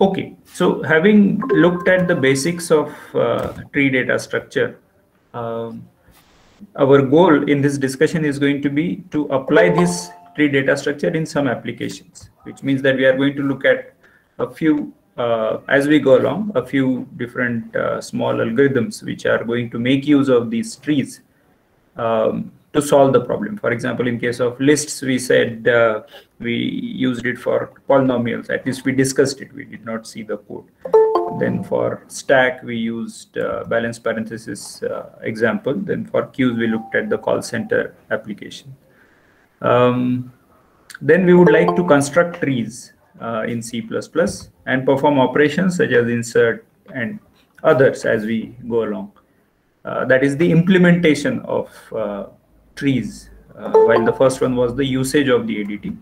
Okay, so having looked at the basics of tree data structure, um, our goal in this discussion is going to be to apply this tree data structure in some applications, which means that we are going to look at a few, as we go along, a few different small algorithms which are going to make use of these trees to solve the problem. For example, in case of lists, we said we used it for polynomials. At least we discussed it. We did not see the code. Then for stack, we used balance parenthesis example. Then for queues, we looked at the call center application. Then we would like to construct trees in C++ and perform operations such as insert and others as we go along. That is the implementation of trees, while the first one was the usage of the ADT.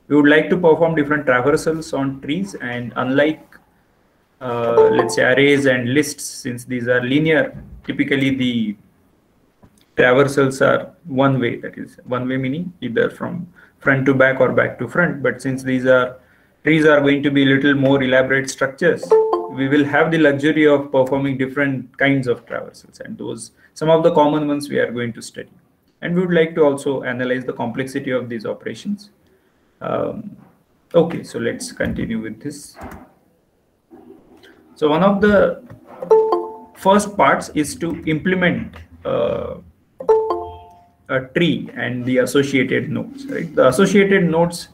We would like to perform different traversals on trees, and unlike let's say arrays and lists, since these are linear, typically the traversals are one way, that is one way meaning either from front to back or back to front. But since these are trees are going to be little more elaborate structures, we will have the luxury of performing different kinds of traversals, and those some of the common ones we are going to study. And we would like to also analyze the complexity of these operations. Okay, so let's continue with this. So one of the first parts is to implement a tree and the associated nodes, right? The associated nodes,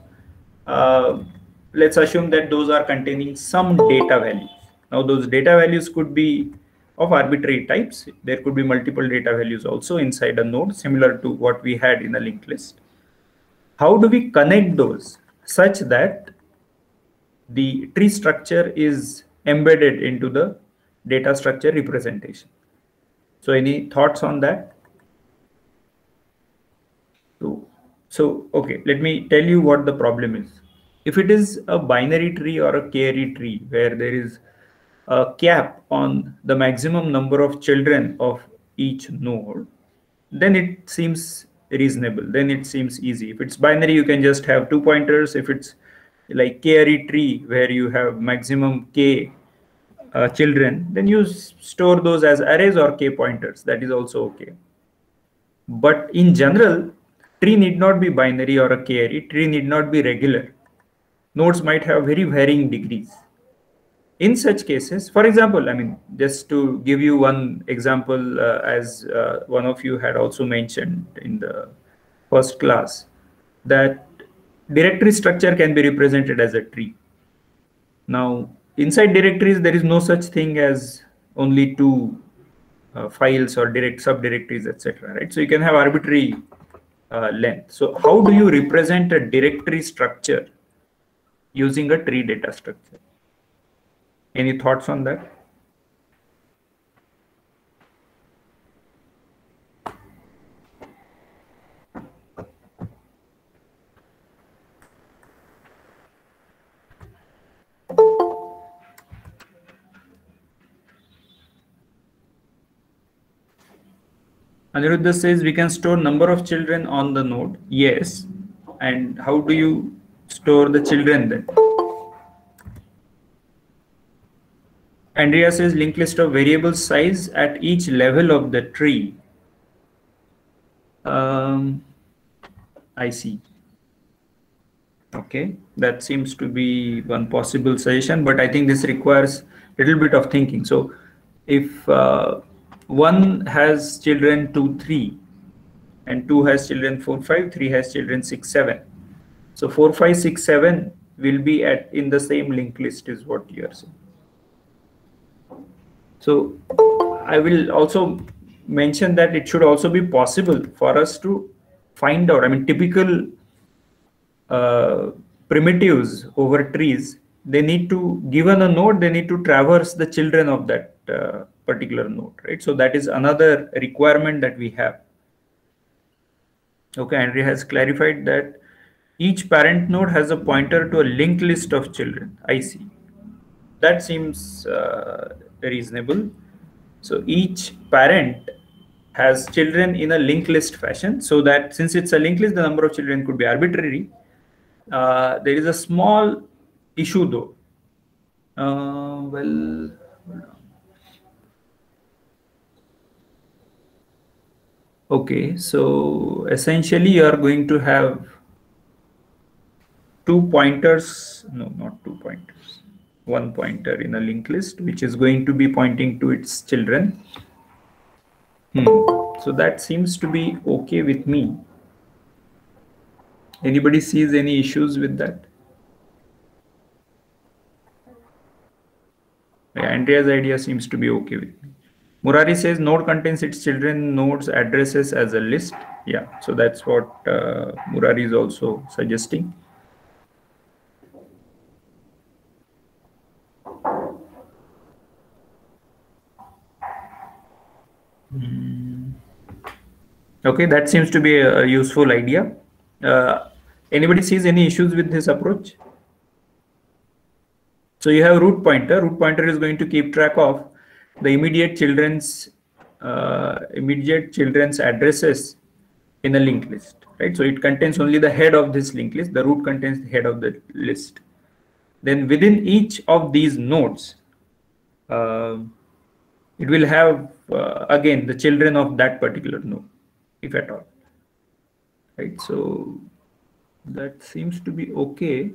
let's assume that those are containing some data values. Now those data values could be of arbitrary types. There could be multiple data values also inside a node, similar to what we had in a linked list. How do we connect those such that the tree structure is embedded into the data structure representation? So any thoughts on that? So okay, let me tell you what the problem is. If it is a binary tree or a k-array tree where there is a cap on the maximum number of children of each node, then it seems reasonable. Then it seems easy. If it's binary, you can just have 2 pointers. If it's like k-array tree where you have maximum k children, then you store those as arrays or k pointers. That is also okay. But in general, tree need not be binary or a k-array. Tree need not be regular. Nodes might have very varying degrees. In such cases, for example, I mean, just to give you one example, as one of you had also mentioned in the first class, that directory structure can be represented as a tree. Now, inside directories, there is no such thing as only two files or direct subdirectories, etc. Right? So you can have arbitrary length. So how do you represent a directory structure using a tree data structure? Any thoughts on that? Aniruddha says we can store number of children on the node. Yes. And how do you store the children then? Andrea says linked list of variable size at each level of the tree. I see. Okay, that seems to be one possible suggestion, but I think this requires a little bit of thinking. So if one has children 2, 3, and 2 has children 4, 5, 3 has children 6, 7. So 4, 5, 6, 7 will be in the same linked list is what you are saying. So I will also mention that it should also be possible for us to find out, I mean, typical primitives over trees, they need to, given a node, they need to traverse the children of that particular node, right? So that is another requirement that we have. Okay, Andrea has clarified that each parent node has a pointer to a linked list of children. I see. That seems reasonable. So each parent has children in a linked list fashion, so that since it's a linked list, the number of children could be arbitrary. There is a small issue though. Well, hold on. Okay, so essentially you are going to have two pointers, no, not two pointers, one pointer in a linked list, which is going to be pointing to its children. So that seems to be okay with me. Anybody sees any issues with that? Yeah, Andrea's idea seems to be okay with me. Murari says node contains its children nodes addresses as a list. Yeah, so that's what Murari is also suggesting. Okay, that seems to be a useful idea. Anybody sees any issues with this approach? So you have root pointer. Root pointer is going to keep track of the immediate children's addresses in a linked list, right? So it contains only the head of this linked list. The root contains the head of the list. Then within each of these nodes, it will have again the children of that particular node, if at all, right? So that seems to be okay.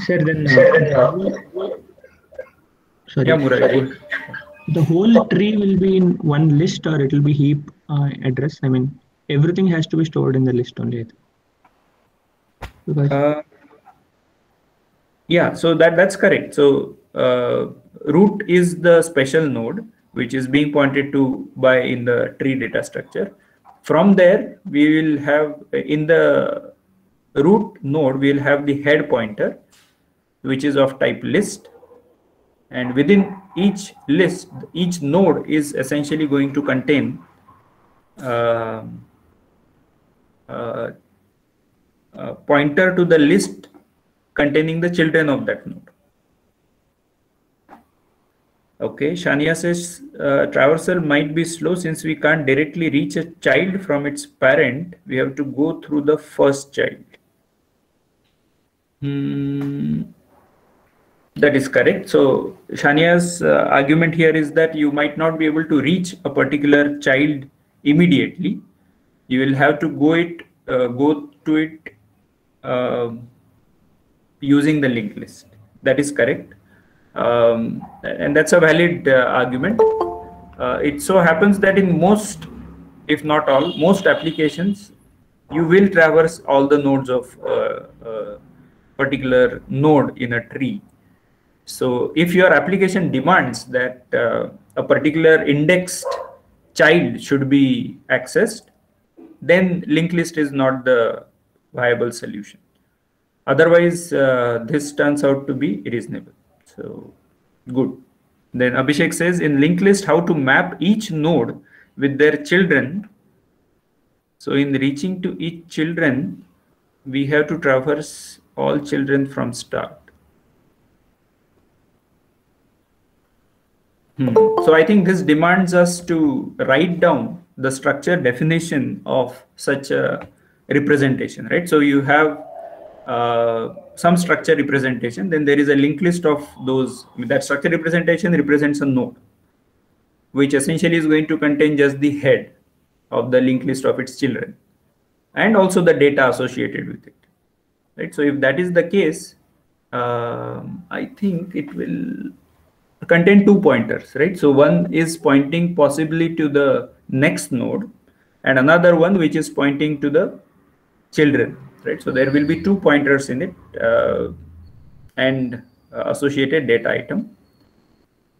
Sir, then sorry. Yeah, Murari. The whole tree will be in one list, or it will be heap address. I mean, everything has to be stored in the list only. Because yeah, so that's correct. So root is the special node which is being pointed to by in the tree data structure. From there, we will have in the root node, we will have the head pointer, which is of type list. And within each list, each node is essentially going to contain pointer to the list containing the children of that node. Okay, Shania says traversal might be slow since we can't directly reach a child from its parent. We have to go through the first child. That is correct. So Shania's argument here is that you might not be able to reach a particular child immediately. You will have to go to it using the linked list. That is correct. And that's a valid argument. It so happens that in most, if not all, most applications, you will traverse all the nodes of a particular node in a tree. So if your application demands that a particular indexed child should be accessed, then linked list is not the viable solution. Otherwise, this turns out to be reasonable. So good. Then Abhishek says in linked list how to map each node with their children. So in reaching to each children, we have to traverse all children from start. So I think this demands us to write down the structure definition of such a representation, right? So you have some structure representation, then there is a linked list of those. That structure representation represents a node, which essentially is going to contain just the head of the linked list of its children, and also the data associated with it, right? So if that is the case, I think it will contain two pointers, right? So one is pointing possibly to the next node, and another one which is pointing to the children, right? So there will be two pointers in it and associated data item.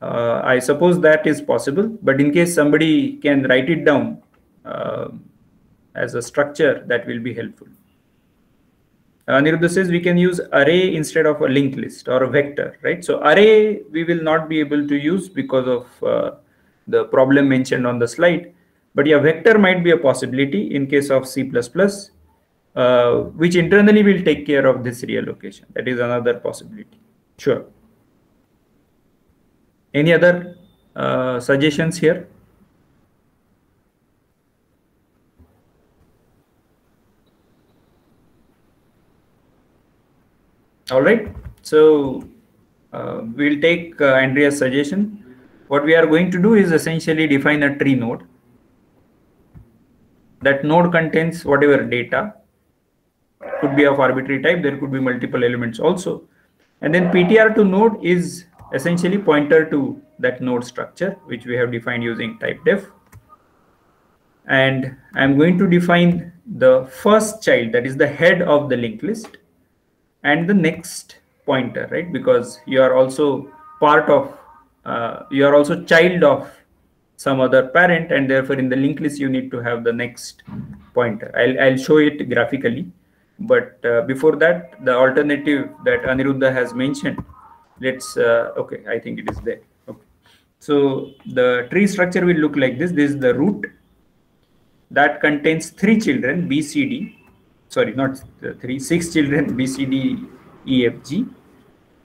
I suppose that is possible, but in case somebody can write it down as a structure, that will be helpful. Niruddha says we can use array instead of a linked list or a vector, right? So array we will not be able to use because of the problem mentioned on the slide. But yeah, vector might be a possibility in case of C++, which internally will take care of this reallocation. That is another possibility. Sure. Any other suggestions here? All right. So we'll take Andrea's suggestion. What we are going to do is essentially define a tree node. That node contains whatever data, could be of arbitrary type, there could be multiple elements also. And then PTR to node is essentially pointer to that node structure, which we have defined using type def. And I'm going to define the first child, that is the head of the linked list, and the next pointer, right? Because you are also part of, you are also child of some other parent, and therefore in the linked list you need to have the next pointer. I'll show it graphically, but before that, the alternative that Aniruddha has mentioned, let's okay, I think it is there. Okay, so the tree structure will look like this. This is the root that contains 3 children B C D, sorry, not 3, 6 children B C D E F G,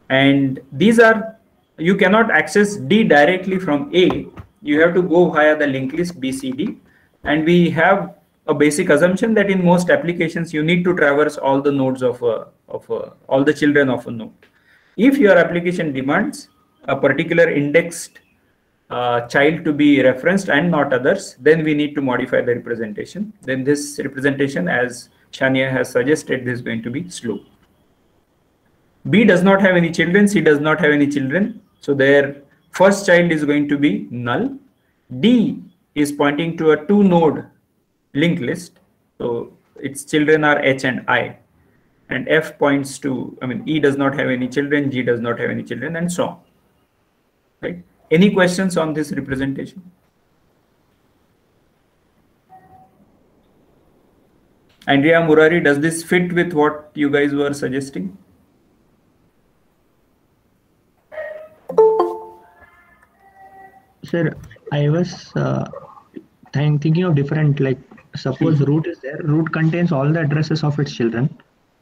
and these are, you cannot access D directly from A. You have to go via the linked list BCD, and we have a basic assumption that in most applications you need to traverse all the nodes of all the children of a node. If your application demands a particular indexed child to be referenced and not others, then we need to modify the representation. Then this representation, as Shania has suggested, is going to be slow. B does not have any children, C does not have any children, so their first child is going to be null. D is pointing to a 2-node linked list, so its children are H and I. And F points to, I mean, E does not have any children, G does not have any children, and so on. Right? Any questions on this representation? Andrea, Murari, does this fit with what you guys were suggesting? Sir, I was thinking of different, like suppose root is there, root contains all the addresses of its children.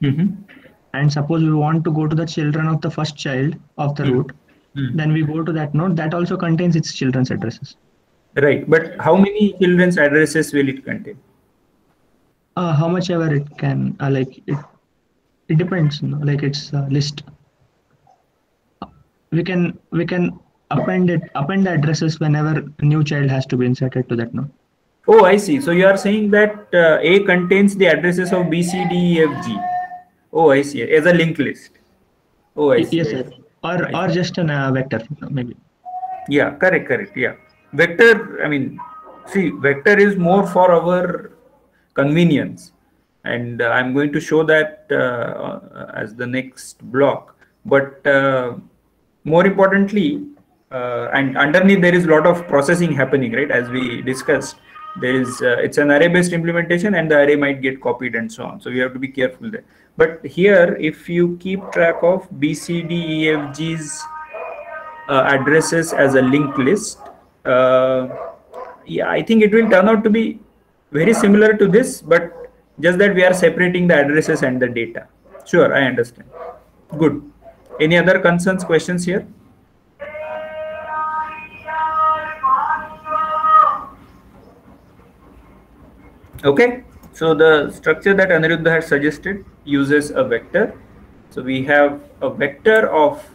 And suppose we want to go to the children of the first child of the root, then we go to that node that also contains its children's addresses. Right, but how many children's addresses will it contain? How much ever it can, like it depends, like it's a list. We can append the addresses whenever a new child has to be inserted to that node. Oh, I see. So you are saying that A contains the addresses of B, C, D, E, F, G. Oh, I see. As a linked list. Oh, I see. Yes, sir. Or just a vector, maybe. Yeah, correct. Yeah. Vector, I mean, see, vector is more for our convenience. And I'm going to show that as the next block. But more importantly, and underneath there is a lot of processing happening, right? As we discussed, there is it's an array-based implementation, and the array might get copied and so on. So we have to be careful there. But here, if you keep track of B, C, D, E, F, G's addresses as a linked list, yeah, I think it will turn out to be very similar to this, but just that we are separating the addresses and the data. Sure, I understand. Good. Any other concerns, questions here? Okay, so the structure that Aniruddha had suggested uses a vector. So we have a vector of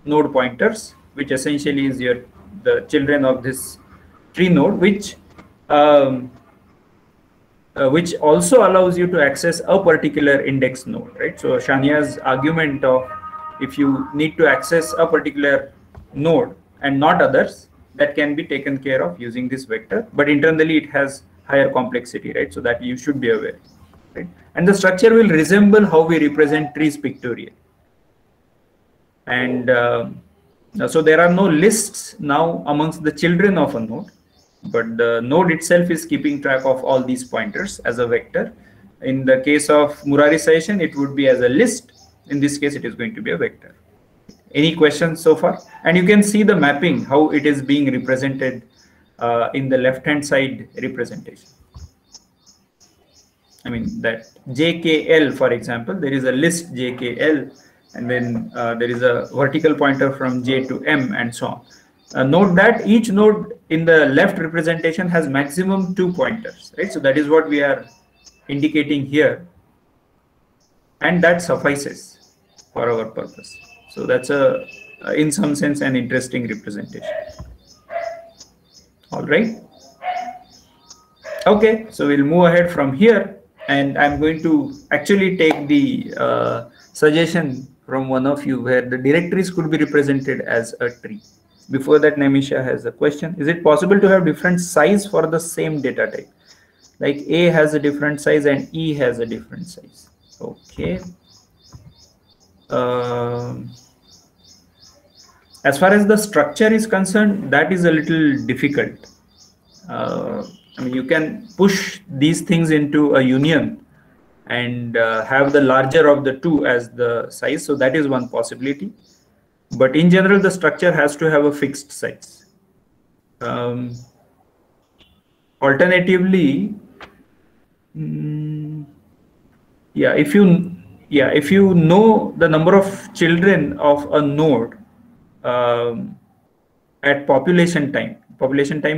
node pointers, which essentially is the children of this tree node, which also allows you to access a particular index node, right? So Shania's argument of if you need to access a particular node and not others, that can be taken care of using this vector, but internally it has higher complexity, right? So that you should be aware, right? And the structure will resemble how we represent trees pictorially. And so there are no lists now amongst the children of a node, but the node itself is keeping track of all these pointers as a vector. In the case of Murari session, it would be as a list. In this case, it is going to be a vector. Any questions so far? And you can see the mapping, how it is being represented in the left-hand side representation. I mean that JKL, for example, there is a list JKL, and then there is a vertical pointer from J to M and so on. Note that each node in the left representation has maximum 2 pointers, right? So that is what we are indicating here, and that suffices, for our purpose. So that's a, in some sense, an interesting representation. All right. Okay, so we'll move ahead from here, and I'm going to actually take the suggestion from one of you where the directories could be represented as a tree. Before that, Namisha has a question. Is it possible to have different size for the same data type? Like A has a different size and E has a different size. Okay. As far as the structure is concerned, that is a little difficult. I mean, you can push these things into a union and have the larger of the two as the size. So that is one possibility. But in general, the structure has to have a fixed size. Alternatively, if you know the number of children of a node at population time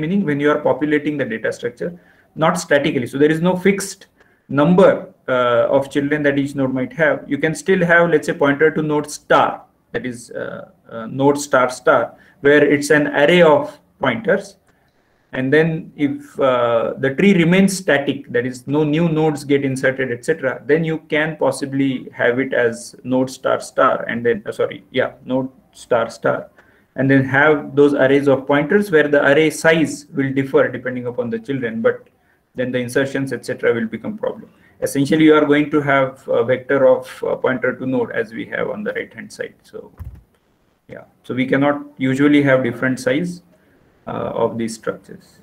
meaning when you are populating the data structure, not statically. So there is no fixed number of children that each node might have. You can still have, let's say, pointer to node star, that is node star star, where it's an array of pointers. And then if the tree remains static, that is no new nodes get inserted, etc., then you can possibly have it as node star star and then node star star, and then have those arrays of pointers where the array size will differ depending upon the children, but then the insertions, etc., will become problem. Essentially, you are going to have a vector of pointer to node as we have on the right hand side. So yeah, so we cannot usually have different size of these structures.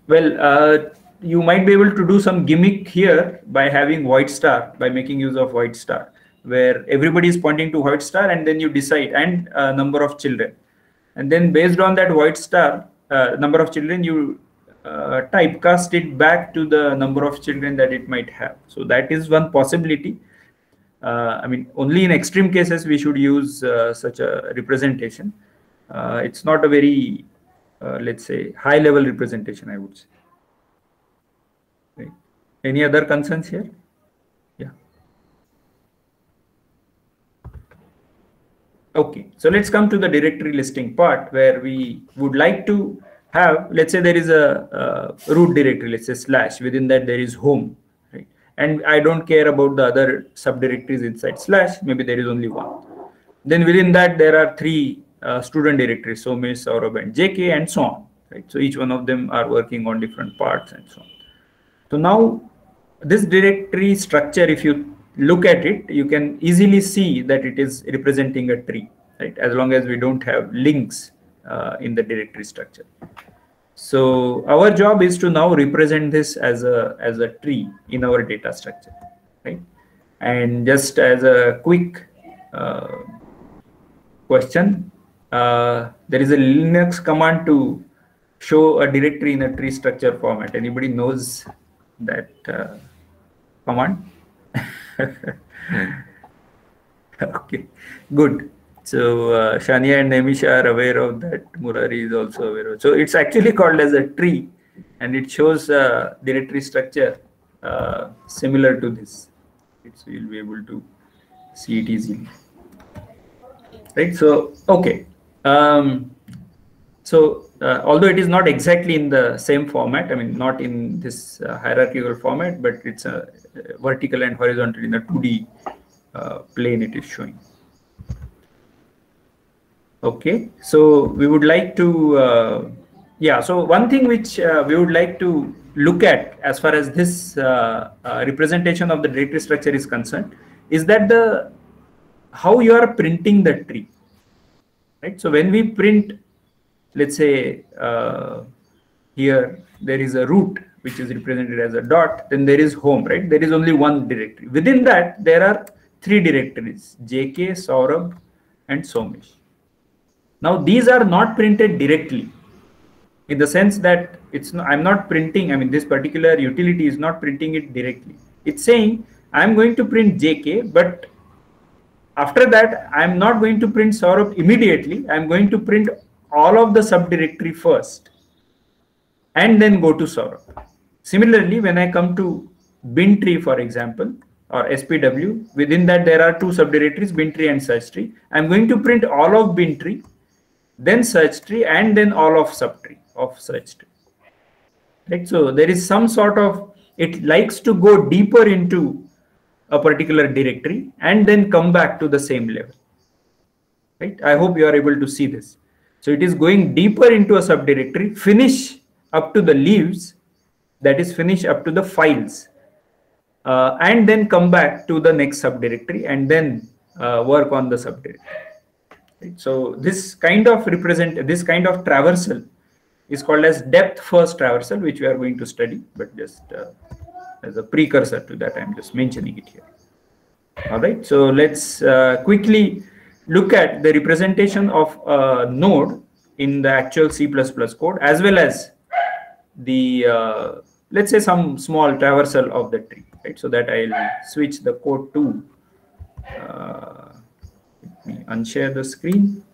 Well, you might be able to do some gimmick here by having void star, by making use of void star, where everybody is pointing to void star, and then you decide and number of children, and then based on that void star number of children, you typecast it back to the number of children that it might have. So that is one possibility. I mean, only in extreme cases we should use such a representation. It's not a very let's say high level representation, I would say. Right. Any other concerns here? Yeah. Okay, so let's come to the directory listing part, where we would like to have, let's say there is a root directory, let's say slash, within that there is home, right? And I don't care about the other subdirectories inside slash, maybe there is only one. Then within that there are three student directories, Somesh, Saurabh, and JK, and so on, right? So each one of them are working on different parts and so on. So now this directory structure, if you look at it, you can easily see that it is representing a tree, right? As long as we don't have links in the directory structure. So our job is to now represent this as a tree in our data structure, right? And just as a quick question, there is a Linux command to show a directory in a tree structure format. Anybody knows that command? Okay, good. So Shania and Namisha are aware of that. Murari is also aware of. So it's actually called as a tree, and it shows a directory structure similar to this. So you'll be able to see it easily. Right. So okay. Although it is not exactly in the same format, I mean, not in this hierarchical format, but it's a vertical and horizontal in a 2D plane it is showing. Okay, so we would like to, so one thing which we would like to look at as far as this representation of the directory structure is concerned is that how you are printing the tree, right? So when we print, let's say here there is a root which is represented as a dot, then there is home, right? There is only one directory. Within that there are three directories, JK, Saurabh, and Somesh. Now these are not printed directly, in the sense that I'm not printing, I mean, this particular utility is not printing it directly. It's saying I'm going to print JK, but after that I'm not going to print Saurabh immediately. I'm going to print all of the subdirectory first and then go to Saurabh. Similarly, when I come to bin tree, for example, or SPW. Within that, there are two subdirectories, bin tree and search tree. I'm going to print all of bin tree, then search tree, and then all of subtree of search tree. Right? So there is some sort of, it likes to go deeper into a particular directory and then come back to the same level. Right? I hope you are able to see this. So it is going deeper into a subdirectory, finish up to the leaves, that is finish up to the files, and then come back to the next subdirectory and then work on the subdirectory. Right? So this kind of traversal is called as depth first traversal, which we are going to study, but just as a precursor to that, I'm just mentioning it here. All right, so let's quickly look at the representation of a node in the actual C++ code, as well as the let's say some small traversal of the tree. Right, so that I'll switch the code to let me unshare the screen.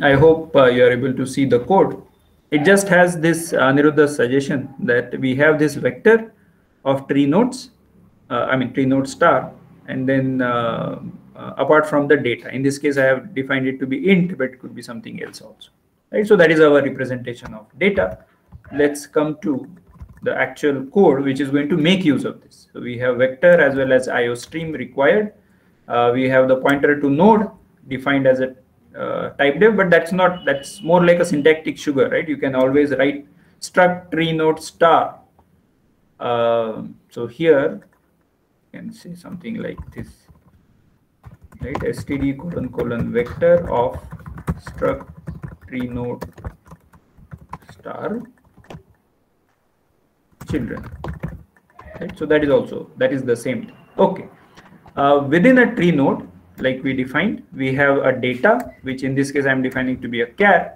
I hope you are able to see the code. It just has this Aniruddha's suggestion that we have this vector of tree nodes, tree node star, and then apart from the data. In this case, I have defined it to be int, but it could be something else also. Right? So that is our representation of data. Let's come to the actual code, which is going to make use of this. So we have vector as well as IO stream required. We have the pointer to node defined as a type def, but that's more like a syntactic sugar, right? You can always write struct tree node star. So here you can say something like this, right? std : vector of struct tree node star children. Right? So that is the same thing. Okay. Within a tree node, like we defined, we have a data, which in this case I'm defining to be a char,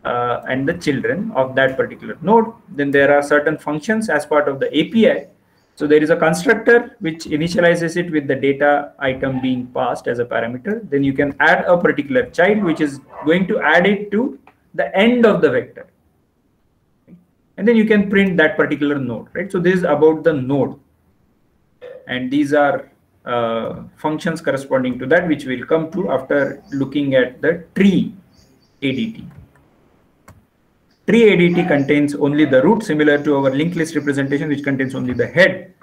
and the children of that particular node. Then there are certain functions as part of the API. So there is a constructor which initializes it with the data item being passed as a parameter. Then you can add a particular child, which is going to add it to the end of the vector. And then you can print that particular node, right? So this is about the node. And these are functions corresponding to that, which we'll come to after looking at the tree ADT. Tree ADT contains only the root, similar to our linked list representation, which contains only the head,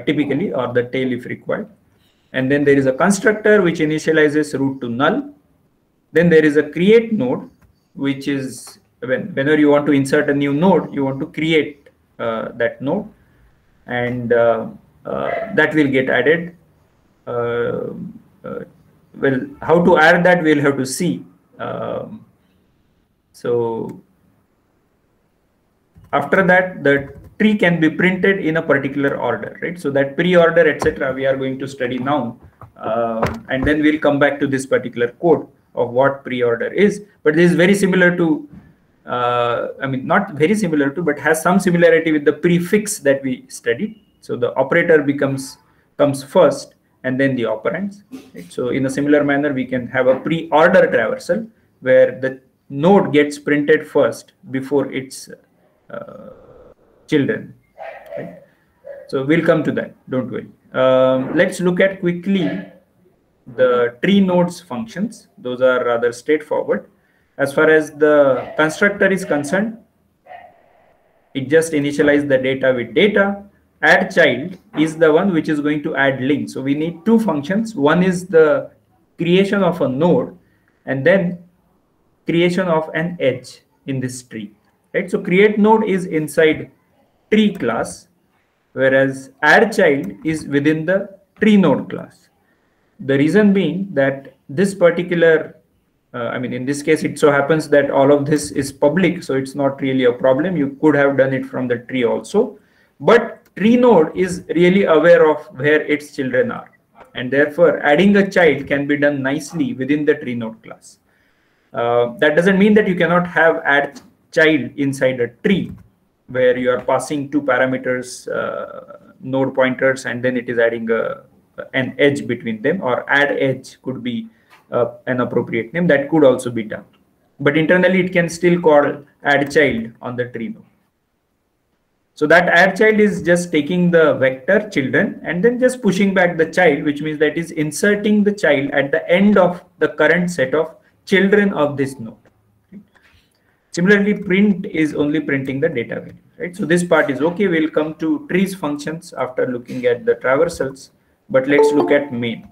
typically, or the tail if required. And then there is a constructor which initializes root to null. Then there is a create node, which is whenever you want to insert a new node, you want to create that node, and that will get added. Well, how to add that we'll have to see. So after that, the tree can be printed in a particular order, right? So that pre-order, etc., we are going to study now, and then we'll come back to this particular code of what pre-order is. But this is very similar to, not very similar to, but has some similarity with the prefix that we studied. So the operator comes first, and then the operands. Right? So in a similar manner, we can have a pre-order traversal where the node gets printed first before its children. Right? So we'll come to that, don't worry. Let's look at quickly the tree nodes functions. Those are rather straightforward. As far as the constructor is concerned, it just initializes the data with data. Add child is the one which is going to add link. So we need two functions. One is the creation of a node, and then creation of an edge in this tree. Right? So create node is inside tree class, whereas add child is within the tree node class. The reason being that this particular, in this case, it so happens that all of this is public, so it's not really a problem. You could have done it from the tree also, but tree node is really aware of where its children are, and therefore adding a child can be done nicely within the tree node class. That doesn't mean that you cannot have add child inside a tree, where you are passing two parameters, node pointers, and then it is adding an edge between them, or add edge could be an appropriate name. That could also be done. But internally, it can still call add child on the tree node. So that add child is just taking the vector children and then just pushing back the child, which means that is inserting the child at the end of the current set of children of this node. Similarly, print is only printing the data value, right? So this part is okay. We'll come to trees functions after looking at the traversals, but let's look at main.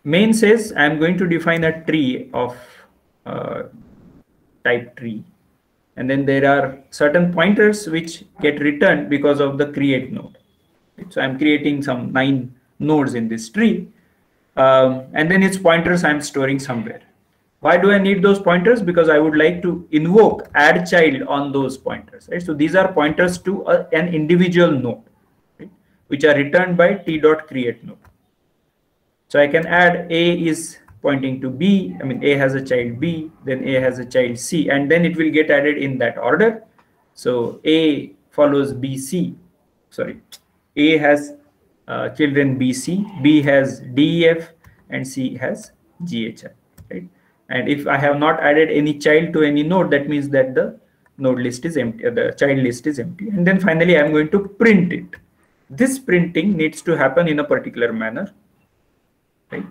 Main says I'm going to define a tree of type tree, and then there are certain pointers which get returned because of the create node. So I'm creating some 9 nodes in this tree, and then its pointers I'm storing somewhere. Why do I need those pointers? Because I would like to invoke add child on those pointers, right? So these are pointers to an individual node, right, which are returned by t.create node. So I can add A is pointing to B. I mean, A has a child B, then A has a child C, and then it will get added in that order. So A follows BC. Sorry, A has children BC, B has DEF, and C has GHI, right? And if I have not added any child to any node, that means that the node list is empty, the child list is empty. And then finally, I'm going to print it. This printing needs to happen in a particular manner, right?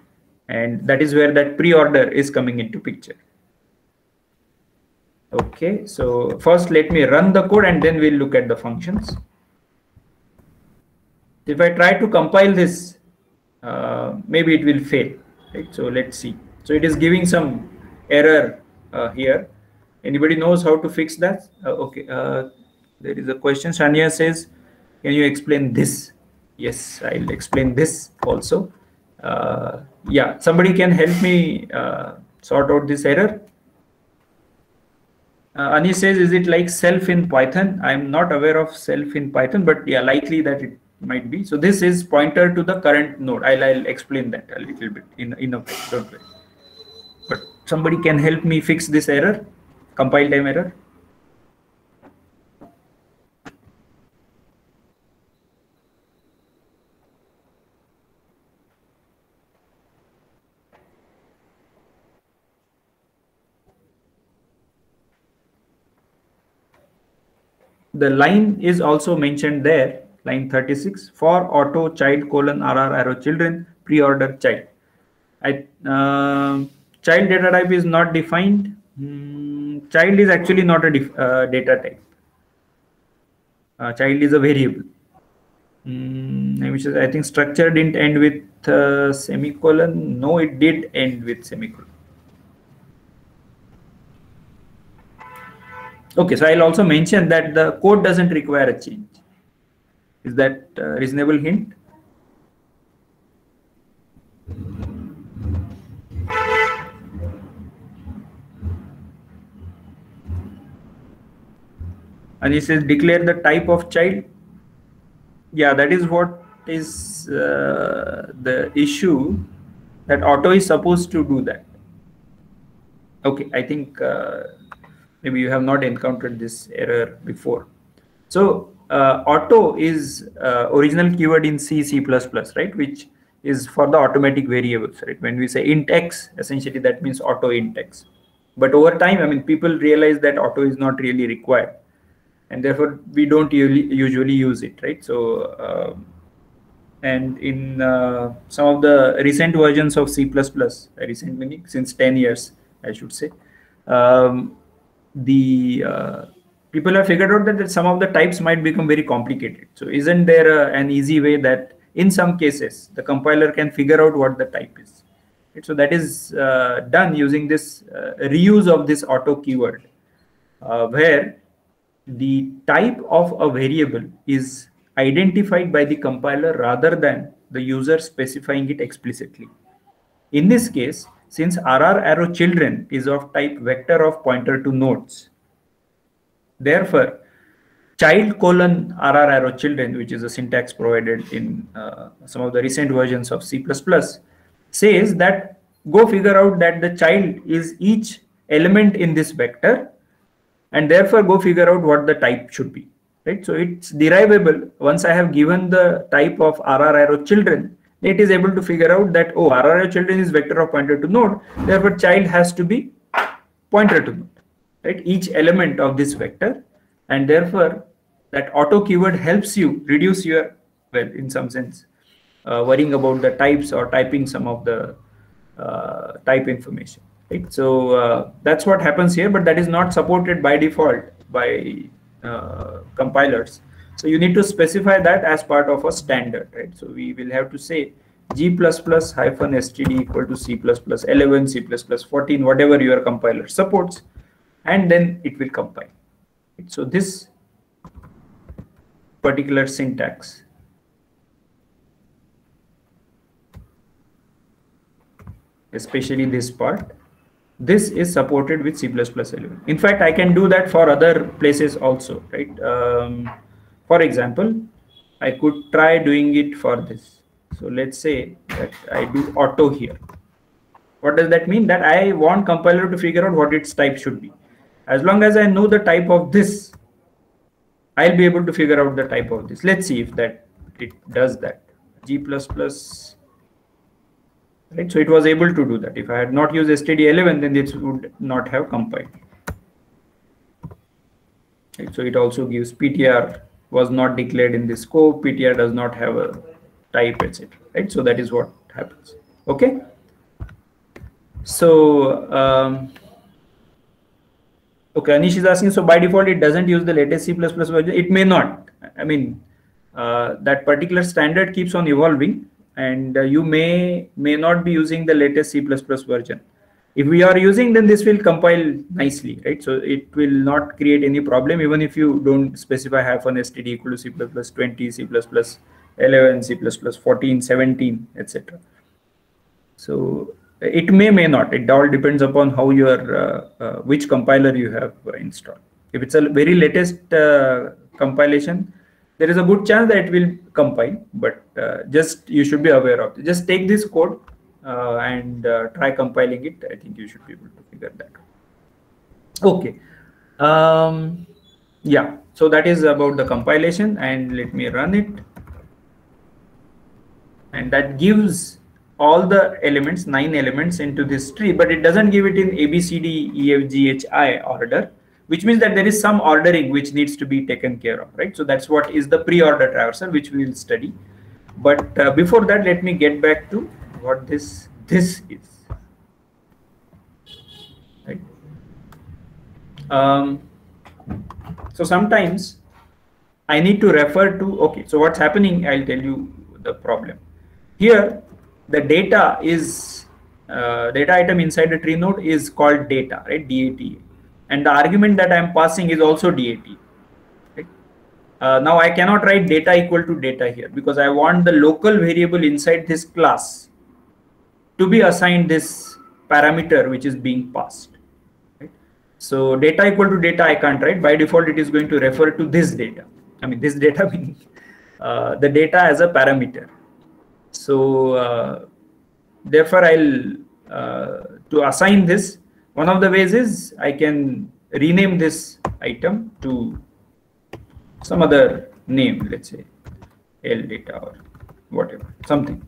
And that is where that pre-order is coming into picture. Okay, so first let me run the code and then we'll look at the functions. If I try to compile this, maybe it will fail, right? So let's see. So it is giving some error here. Anybody knows how to fix that? Okay, there is a question. Shania says, can you explain this? Yes, I'll explain this also. Yeah, somebody can help me sort out this error. Anish says, is it like self in Python? I'm not aware of self in Python, but yeah, likely that it might be. So this is pointer to the current node. I'll explain that a little bit in a way, don't worry. But somebody can help me fix this error, compile time error. The line is also mentioned there, line 36, for auto child colon RR arrow children pre-order child. Child data type is not defined. Child is actually not a data type. Child is a variable. I think structure didn't end with semicolon. No, it did end with semicolon. Okay, so I'll also mention that the code doesn't require a change. Is that a reasonable hint? And he says declare the type of child. Yeah, that is what is the issue, that auto is supposed to do that. Okay, I think maybe you have not encountered this error before. So auto is original keyword in C, C++, right? Which is for the automatic variables, right? When we say int x, essentially that means auto int x. But over time, I mean, people realize that auto is not really required, and therefore we don't usually use it, right? So and in some of the recent versions of C++, recent meaning since 10 years, I should say, people have figured out that some of the types might become very complicated. So isn't there an easy way that in some cases the compiler can figure out what the type is? Right? So that is done using this reuse of this auto keyword, where the type of a variable is identified by the compiler rather than the user specifying it explicitly. In this case, since RR arrow children is of type vector of pointer to nodes, therefore child colon RR arrow children, which is a syntax provided in some of the recent versions of C++, says that go figure out that the child is each element in this vector, and therefore go figure out what the type should be, right? So it's derivable. Once I have given the type of RR arrow children, it is able to figure out that, oh, RR arrow children is vector of pointer to node, therefore child has to be pointer to node, right? Each element of this vector, and therefore that auto keyword helps you reduce your, well, in some sense, worrying about the types or typing some of the type information, right? So that's what happens here, but that is not supported by default by compilers. So you need to specify that as part of a standard, right? So we will have to say G++-std equal to C++11, C++14, whatever your compiler supports, and then it will compile. So this particular syntax especially this part, this is supported with C++11. In fact, I can do that for other places also, right? For example, I could try doing it for this. So let's say that I do auto here. What does that mean? That I want compiler to figure out what its type should be. As long as I know the type of this, I'll be able to figure out the type of this. Let's see if that it does that. G++. Right, so it was able to do that. If I had not used std11, then this would not have compiled. Right, so it also gives PTR was not declared in the scope, PTR does not have a type, etc. Right, so that is what happens. Okay. So okay, Anish is asking, so by default it doesn't use the latest C++ version. It may not. I mean, that particular standard keeps on evolving, and you may not be using the latest C++ version. If we are using, then this will compile nicely, right? So it will not create any problem, even if you don't specify -std equal to C++20, C++11, C++14, 17, etc. So it may not. It all depends upon how your which compiler you have installed. If it's a very latest compilation, there is a good chance that it will compile, but just you should be aware of it. Just take this code and try compiling it. I think you should be able to figure that out. Okay. Yeah, so that is about the compilation, and let me run it. And that gives all the elements, 9 elements into this tree, but it doesn't give it in A, B, C, D, E, F, G, H, I order, which means that there is some ordering which needs to be taken care of, right? So that's what is the pre-order traversal, which we will study. But before that, let me get back to what this is, right? So sometimes I need to refer to, okay, so what's happening, I'll tell you the problem. Here, the data is, data item inside the tree node is called data, right? DATA. And the argument that I'm passing is also DAT. Right? Now I cannot write data equal to data here, because I want the local variable inside this class to be assigned this parameter which is being passed. Right? So data equal to data I can't write. By default, it is going to refer to this data. I mean, this data means the data as a parameter. So therefore, I'll to assign this, one of the ways is I can rename this item to some other name, let's say L data or whatever, something.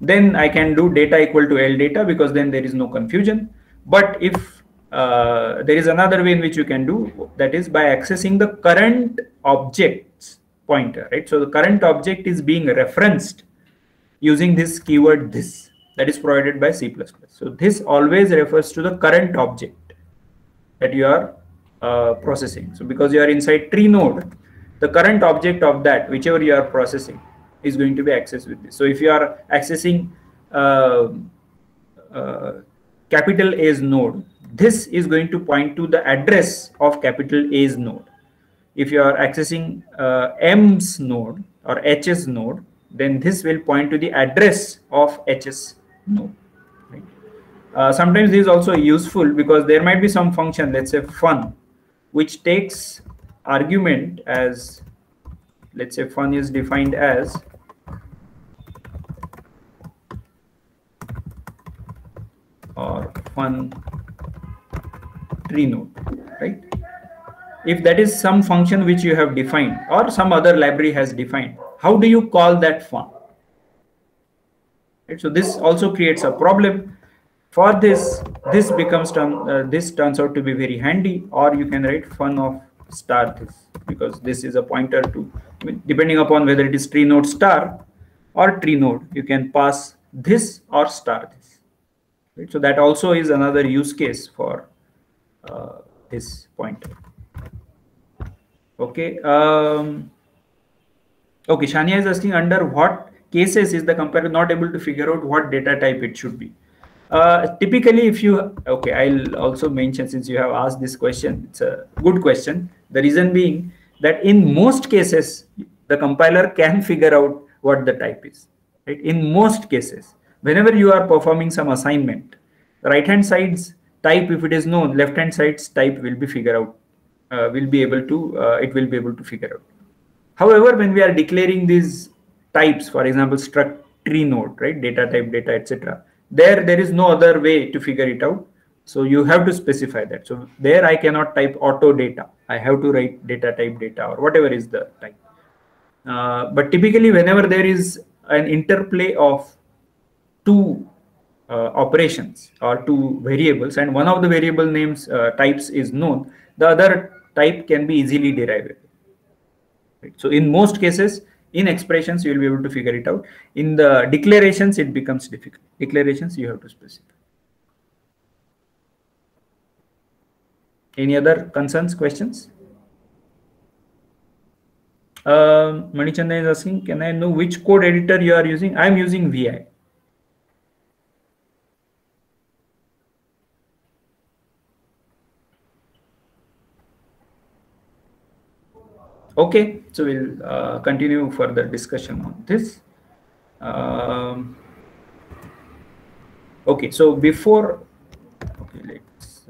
Then I can do data equal to L data, because then there is no confusion. But if there is another way in which you can do, that is by accessing the current object's pointer, right? So the current object is being referenced using this keyword this, that is provided by C++. So this always refers to the current object that you are processing. So because you are inside tree node, the current object of that, whichever you are processing, is going to be accessed with this. So if you are accessing capital A's node, this is going to point to the address of capital A's node. If you are accessing M's node or H's node, then this will point to the address of H's node. Right? Sometimes this is also useful because there might be some function, let's say fun, which takes argument as, let's say fun is defined as or fun tree node, right? If that is some function which you have defined or some other library has defined, how do you call that fun? Right? So this also creates a problem. For this becomes this turns out to be very handy, or you can write fun of star this, because this is a pointer to, depending upon whether it is tree node star or tree node, you can pass this or star this. Right? So that also is another use case for this pointer. Okay. Okay, Shania is asking, under what cases is the compiler not able to figure out what data type it should be? Typically, if you, okay, I'll also mention, since you have asked this question, it's a good question. The reason being that in most cases, the compiler can figure out what the type is. Right? In most cases, whenever you are performing some assignment, right-hand side's type, if it is known, left-hand side's type will be figured out. It will be able to figure out. However, when we are declaring these types, for example, struct tree node, right, data type, data, etc., there is no other way to figure it out. So you have to specify that. So there I cannot type auto data. I have to write data type data or whatever is the type. But typically, whenever there is an interplay of two operations or two variables, and one of the variable names types is known, the other type can be easily derived. Right? So in most cases, in expressions, you will be able to figure it out. In the declarations, it becomes difficult. Declarations, you have to specify. Any other concerns, questions? Manichandra is asking, can I know which code editor you are using? I am using VI. Okay, so we'll continue further discussion on this. Okay, so before, okay, let's,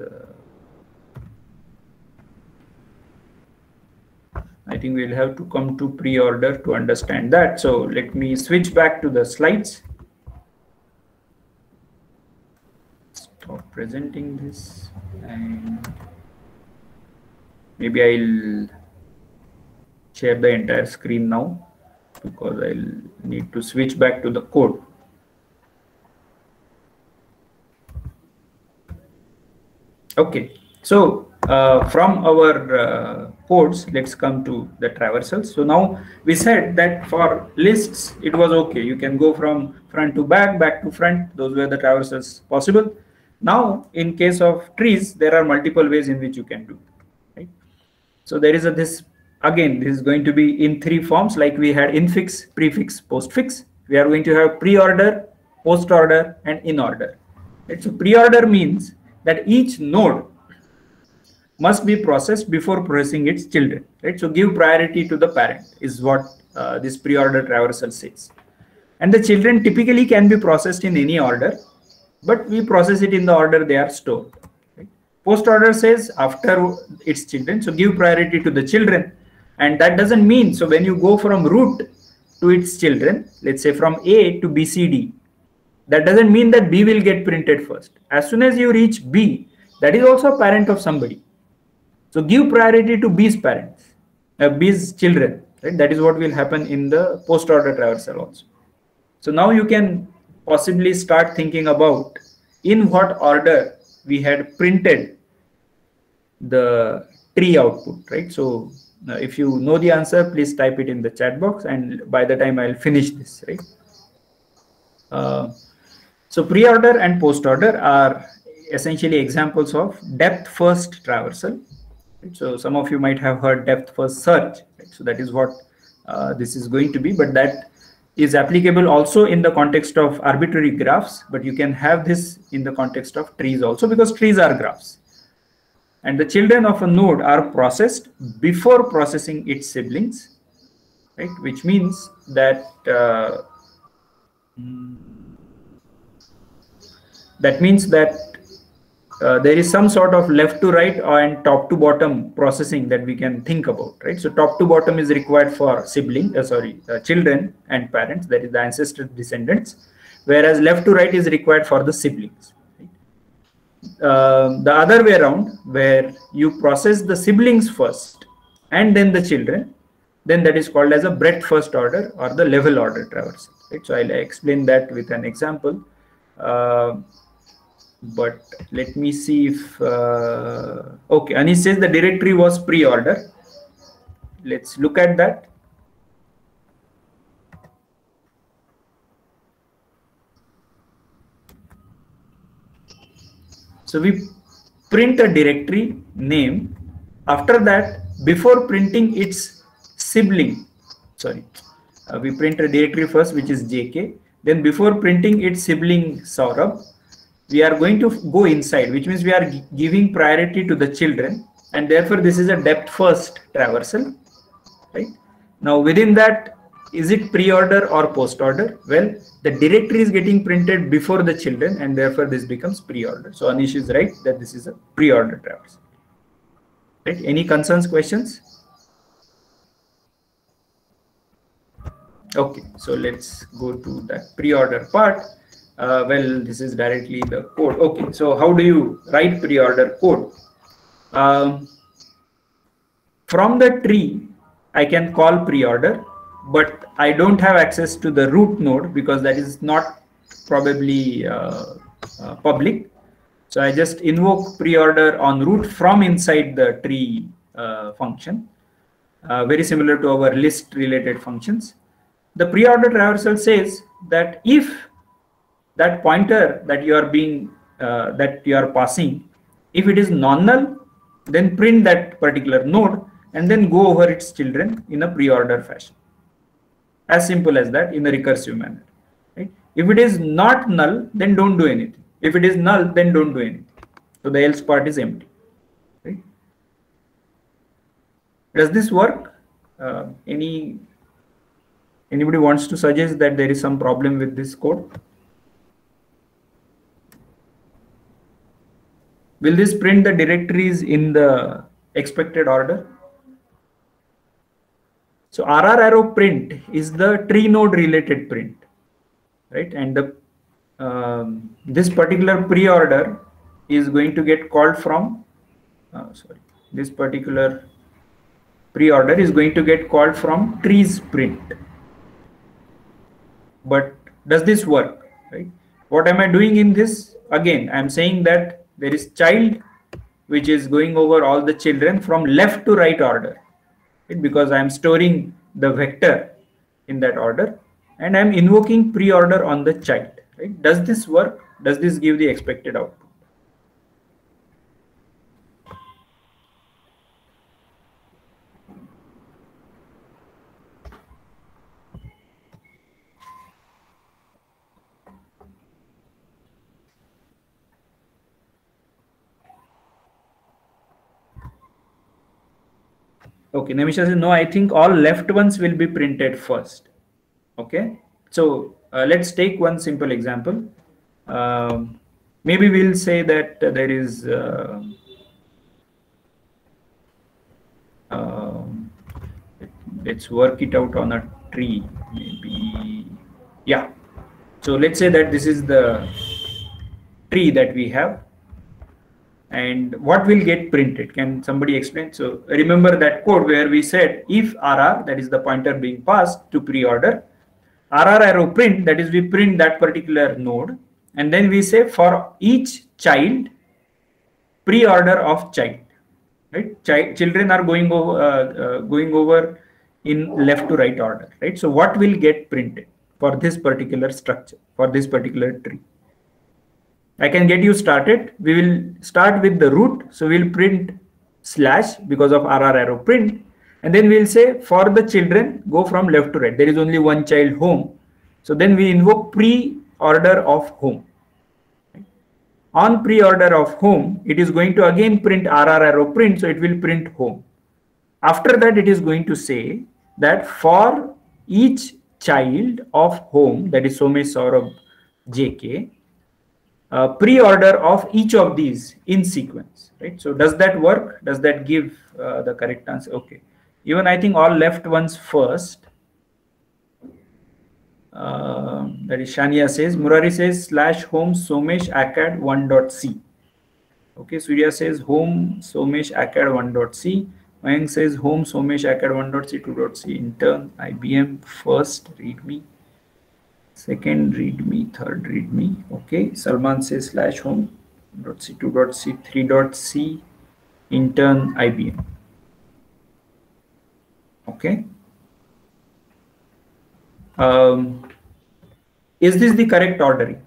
I think we'll have to come to pre-order to understand that. So let me switch back to the slides. Stop presenting this, and maybe I'll share the entire screen now, because I'll need to switch back to the code. Okay, so from our codes, let's come to the traversals. So now we said that for lists, it was okay. You can go from front to back, back to front. Those were the traversals possible. Now, in case of trees, there are multiple ways in which you can do. Right? So there is this. Again, this is going to be in three forms, like we had infix, prefix, postfix. We are going to have pre-order, post-order, and in-order. Right? So pre-order means that each node must be processed before processing its children. Right? So give priority to the parent is what this pre-order traversal says. And the children typically can be processed in any order, but we process it in the order they are stored. Right? Post-order says after its children, so give priority to the children. And that doesn't mean, so when you go from root to its children, let's say from A to BCD, that doesn't mean that B will get printed first. As soon as you reach B, that is also a parent of somebody. So give priority to B's parents, B's children. Right? That is what will happen in the post-order traversal also. So now you can possibly start thinking about in what order we had printed the tree output, right? So if you know the answer, please type it in the chat box, and by the time I'll finish this, right? So pre-order and post-order are essentially examples of depth-first traversal. Right? So some of you might have heard depth-first search. Right? So that is what this is going to be, but that is applicable also in the context of arbitrary graphs, but you can have this in the context of trees also, because trees are graphs. And the children of a node are processed before processing its siblings, right? Which means that there is some sort of left to right and top to bottom processing that we can think about, right? So top to bottom is required for children and parents, that is the ancestor descendants, whereas left to right is required for the siblings. Right? the other way around, where you process the siblings first and then the children, then that is called as a breadth first order or the level order traversal. Right? So I'll explain that with an example. But let me see if okay, Anish says the directory was pre-order. Let's look at that. So we print a directory name. After that, before printing its sibling, we print a directory first, which is JK. Then before printing its sibling Saurabh, we are going to go inside, which means we are giving priority to the children, and therefore this is a depth first traversal. Right now, within that, is it pre-order or post-order? Well, the directory is getting printed before the children, and therefore this becomes pre-order. So Anish is right that this is a pre-order traversal. Right? Any concerns, questions? Okay, so let's go to that pre-order part. Well, this is directly the code. Okay, so how do you write pre-order code? From the tree, I can call pre-order, but I don't have access to the root node because that is not probably public. So I just invoke pre-order on root from inside the tree function, very similar to our list related functions. The pre-order traversal says that if that pointer that you are passing, if it is non-null, then print that particular node and then go over its children in a pre-order fashion. As simple as that, in a recursive manner. Right? If it is not null, then don't do anything. If it is null, then don't do anything. So the else part is empty. Right? Does this work? Anybody wants to suggest that there is some problem with this code? Will this print the directories in the expected order? So RR arrow print is the tree node related print, right? And the this particular pre-order is going to get called from this particular pre-order is going to get called from trees print. But does this work? Right? What am I doing in this? Again, I'm saying that there is child which is going over all the children from left to right order, right? Because I'm storing the vector in that order and I'm invoking pre-order on the child. Right? Does this work? Does this give the expected output? Okay, Namisha says, no, I think all left ones will be printed first. Okay, so let's take one simple example. Maybe we'll say that there is let's work it out on a tree. Maybe, yeah. So let's say that this is the tree that we have. And what will get printed? Can somebody explain? So remember that code where we said if RR, that is the pointer being passed to pre-order, RR arrow print, that is we print that particular node, and then we say for each child, pre-order of child. Right? Children are going over in left to right order. Right? So what will get printed for this particular structure, for this particular tree? I can get you started. We will start with the root. So we'll print slash because of RR arrow print. And then we'll say for the children, go from left to right. There is only one child home. So then we invoke pre-order of home. On pre-order of home, it is going to again print RR arrow print. So it will print home. After that, it is going to say that for each child of home, that is Somesh, Saurabh, JK, pre-order of each of these in sequence, right? So does that work? Does that give the correct answer? Okay. Even I think all left ones first. That is Shania says, Murari says /home Somesh acad 1.c. Okay, Surya says home Somesh acad 1.c. Mayank says home Somesh acad 1.c 2.c intern IBM first readme, second readme, third readme. Okay, Salman says slash home .c 2.c 3.c intern IBM. Okay. Is this the correct ordering?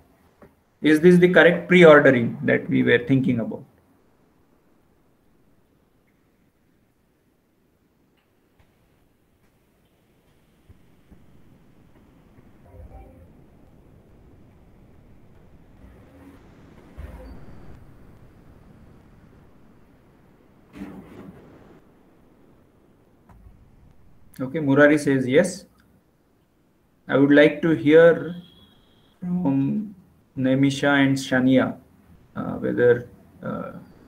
Is this the correct pre-ordering that we were thinking about? Okay, Murari says yes. I would like to hear from Nemisha and Shania whether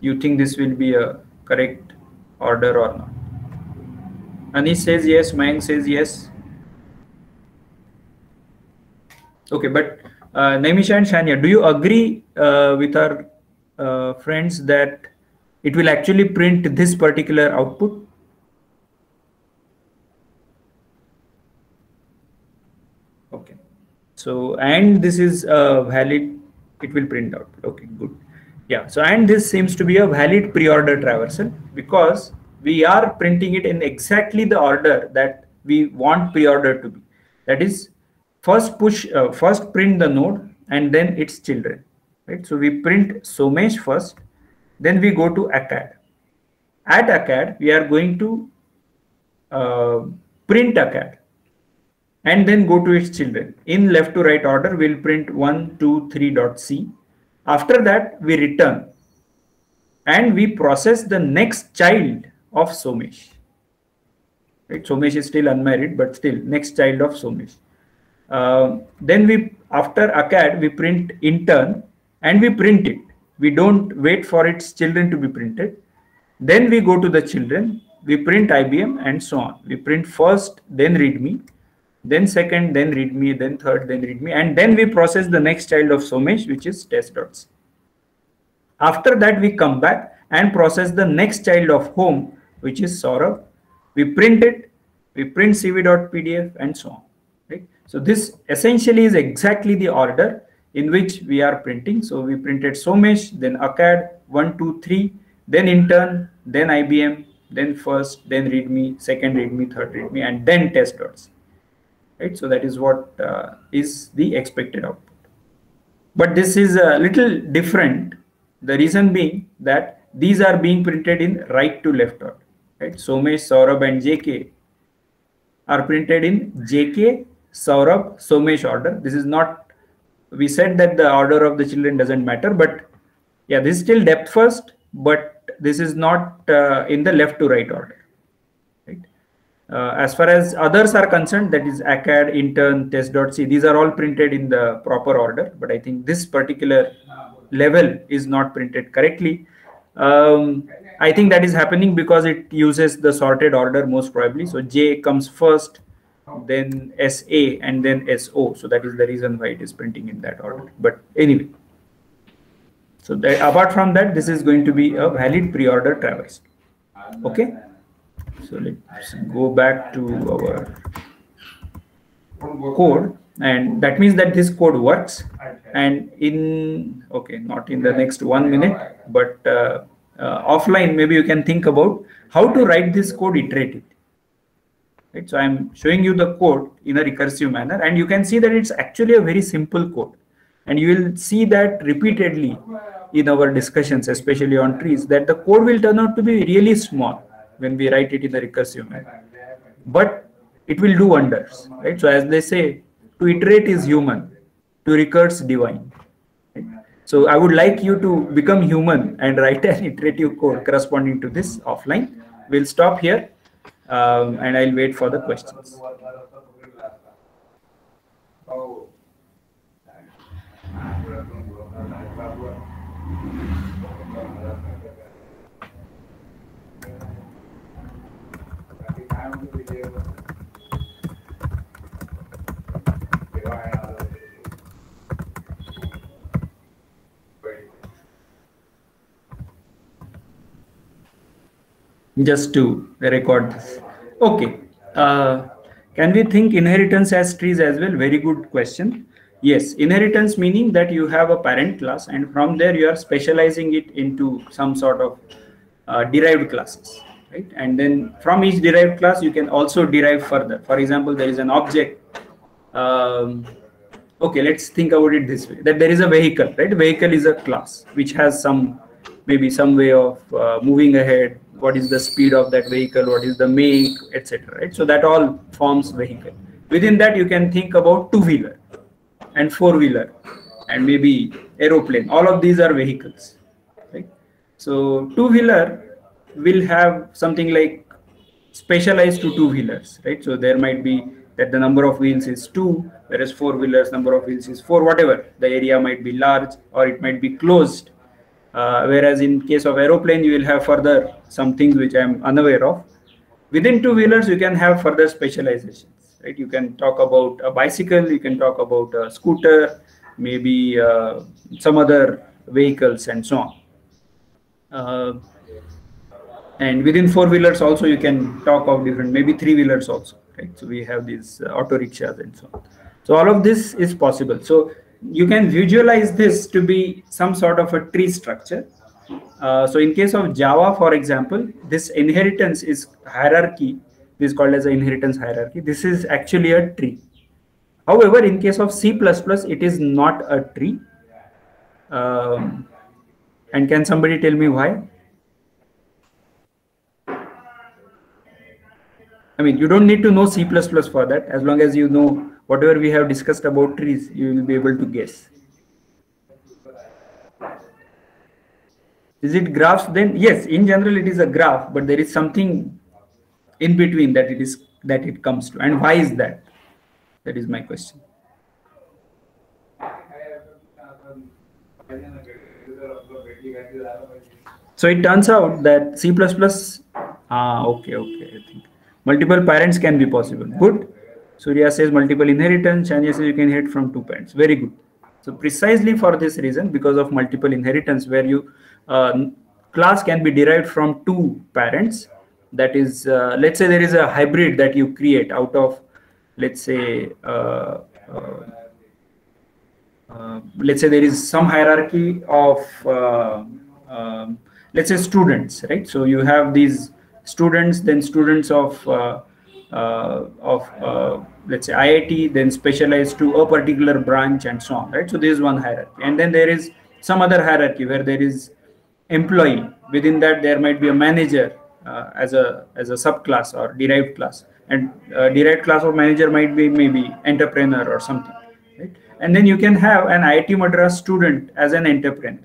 you think this will be a correct order or not. Anish says yes, Mayank says yes. Okay, but Nemisha and Shania, do you agree with our friends that it will actually print this particular output? Okay. So, and this is valid, it will print out. Okay, good. Yeah. So, and this seems to be a valid pre-order traversal because we are printing it in exactly the order that we want pre-order to be. That is, first print the node and then its children. Right. So, we print Somesh first, then we go to ACAD. At ACAD, we are going to print ACAD and then go to its children. In left to right order, we'll print 1, 2, 3.c. After that, we return and we process the next child of Somesh. Right? Somesh is still unmarried, but still next child of Somesh. Then we, after ACAD, we print intern and we print it. We don't wait for its children to be printed. Then we go to the children, we print IBM and so on. We print first, then readme, then second, then readme, then third, then readme, and then we process the next child of Somesh, which is test.c. After that, we come back and process the next child of home, which is Saurabh. We print it, we print cv.pdf and so on. Right? So this essentially is exactly the order in which we are printing. So we printed Somesh, then ACAD, 1, 2, 3, then intern, then IBM, then first, then readme, second readme, third readme, and then test.c. Right? So that is what is the expected output. But this is a little different. The reason being that these are being printed in right to left order. Right? Somesh, Saurabh, and JK are printed in JK, Saurabh, Somesh order. This is not, we said that the order of the children doesn't matter, but yeah, this is still depth first, but this is not in the left to right order. Right? As far as others are concerned, that is ACAD, intern, test.c, these are all printed in the proper order, but I think this particular level is not printed correctly. I think that is happening because it uses the sorted order most probably. So J comes first, then SA, and then SO. So that is the reason why it is printing in that order. But anyway, so that, apart from that, this is going to be a valid pre-order traverse. Okay. So let's go back to our code, and that means that this code works. And in, okay, not in the next 1 minute, but offline, maybe you can think about how to write this code iteratively. Right? So I'm showing you the code in a recursive manner, and you can see that it's actually a very simple code. And you will see that repeatedly in our discussions, especially on trees, that the code will turn out to be really small when we write it in a recursive manner. But it will do wonders. Right? So as they say, to iterate is human, to recurse divine. Right? So I would like you to become human and write an iterative code corresponding to this offline. We'll stop here and I'll wait for the questions. just to record this. Okay. Can we think inheritance as trees as well? Very good question. Yes, inheritance meaning that you have a parent class and from there you are specializing it into some sort of derived classes, right? And then from each derived class you can also derive further. For example, there is an object. Okay, let's think about it this way: that there is a vehicle, right? Vehicle is a class which has some, maybe some way of moving ahead. What is the speed of that vehicle? What is the make, etc. Right? So that all forms vehicle. Within that, you can think about two-wheeler and four-wheeler and maybe aeroplane. All of these are vehicles, right? So two-wheeler will have something like specialized to two-wheelers, right? So there might be that the number of wheels is 2, whereas four-wheelers number of wheels is 4, whatever. The area might be large or it might be closed. Whereas in case of aeroplane, you will have further some things which I am unaware of. Within two-wheelers, you can have further specializations, right? You can talk about a bicycle, you can talk about a scooter, maybe some other vehicles and so on. And within four-wheelers also, you can talk of different, maybe three-wheelers also, right? So we have these auto rickshaws and so on. So all of this is possible. So you can visualize this to be some sort of a tree structure. So in case of Java, for example, this inheritance is hierarchy. This is called as an inheritance hierarchy. This is actually a tree. However, in case of C++, it is not a tree. And can somebody tell me why? I mean, you don't need to know C++ for that. As long as you know whatever we have discussed about trees, you will be able to guess. Is it graphs then? Yes, in general it is a graph, but there is something in between that it comes to. And why is that? That is my question. So it turns out that C++, okay, I think multiple parents can be possible. Good. Surya says multiple inheritance. Chanya says you can inherit from two parents. Very good. So precisely for this reason, because of multiple inheritance, where you class can be derived from two parents. That is, let's say there is a hybrid that you create out of, let's say there is some hierarchy of, let's say students, right? So you have these students, then students of let's say IIT, then specialized to a particular branch and so on, right? So this is one hierarchy. And then there is some other hierarchy where there is employee. Within that, there might be a manager as a subclass or derived class. And derived class of manager might be maybe entrepreneur or something, right? And then you can have an IIT Madras student as an entrepreneur.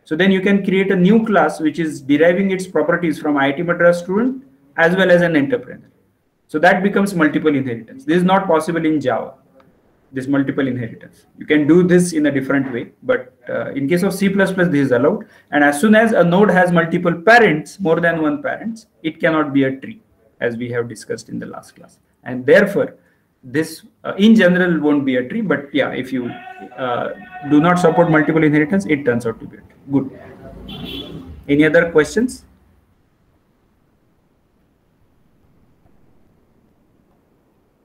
So then you can create a new class which is deriving its properties from IIT Madras student as well as an entrepreneur. So that becomes multiple inheritance. This is not possible in Java, this multiple inheritance. You can do this in a different way, but in case of C++, this is allowed. And as soon as a node has multiple parents, more than one parents, it cannot be a tree, as we have discussed in the last class. And therefore, this in general won't be a tree, but yeah, if you do not support multiple inheritance, it turns out to be a tree. Good. Any other questions?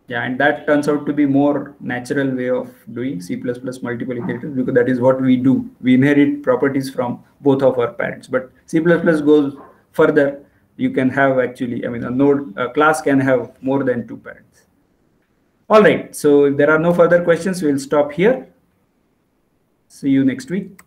Yeah, and that turns out to be more natural way of doing C++ multiple inheritance, because that is what we do. We inherit properties from both of our parents. But C++ goes further. You can have actually, I mean, a class can have more than two parents. All right. So if there are no further questions, we'll stop here. See you next week.